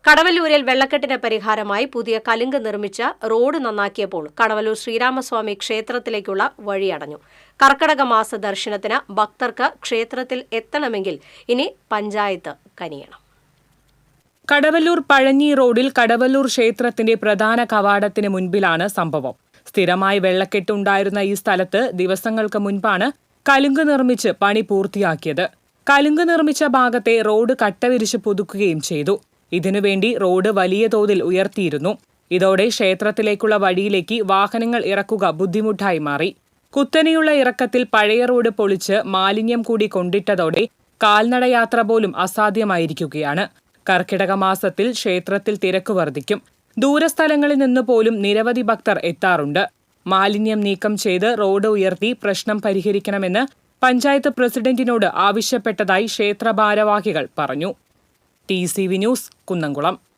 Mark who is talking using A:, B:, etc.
A: കടവല്ലൂരിൽ വെള്ളക്കെട്ടിന് പരിഹാരമായി പുതിയ കലുങ്ക് നിർമ്മിച്ച റോഡ് നന്നാക്കിയപ്പോൾ കടവല്ലൂർ ശ്രീരാമസ്വാമി ക്ഷേത്രത്തിലേക്കുള്ള വഴിയടഞ്ഞു. കർക്കടക മാസ ദർശനത്തിന് ഭക്തർക്ക് ക്ഷേത്രത്തിൽ എത്തണമെങ്കിൽ ഇനി പഞ്ചായത്ത് കനിയണം.
B: കടവല്ലൂർ പഴഞ്ഞി റോഡിൽ കടവല്ലൂർ ക്ഷേത്രത്തിന്റെ പ്രധാന കവാടത്തിന് മുൻപിലാണ് സംഭവം. സ്ഥിരമായി വെള്ളക്കെട്ടുണ്ടായിരുന്ന ഈ സ്ഥലത്ത് ദിവസങ്ങൾക്ക് മുൻപാണ് കലുങ്ക് നിർമ്മിച്ച് പണി പൂർത്തിയാക്കിയത്. കലുങ്ക് നിർമ്മിച്ച ഭാഗത്തെ റോഡ് കട്ടവിരിച്ച് പുതുക്കുകയും ചെയ്തു. ഇതിനുവേണ്ടി റോഡ് വലിയ തോതിൽ ഉയർത്തിയിരുന്നു. ഇതോടെ ക്ഷേത്രത്തിലേക്കുള്ള വഴിയിലേക്ക് വാഹനങ്ങൾ ഇറക്കുക ബുദ്ധിമുട്ടായി മാറി. കുത്തനെയുള്ള ഇറക്കത്തിൽ പഴയ റോഡ് പൊളിച്ച് മാലിന്യം കൂടി കൊണ്ടിട്ടതോടെ കാൽനടയാത്ര പോലും അസാധ്യമായിരിക്കുകയാണ്. കർക്കിടക മാസത്തിൽ ക്ഷേത്രത്തിൽ തിരക്ക് വർദ്ധിക്കും. ദൂരസ്ഥലങ്ങളിൽ നിന്ന് പോലും നിരവധി ഭക്തർ എത്താറുണ്ട്. മാലിന്യം നീക്കം ചെയ്ത് റോഡ് ഉയർത്തി പ്രശ്നം പരിഹരിക്കണമെന്ന് പഞ്ചായത്ത് പ്രസിഡന്റിനോട് ആവശ്യപ്പെട്ടതായി ക്ഷേത്ര ഭാരവാഹികൾ പറഞ്ഞു. TCV news Kunnamkulam.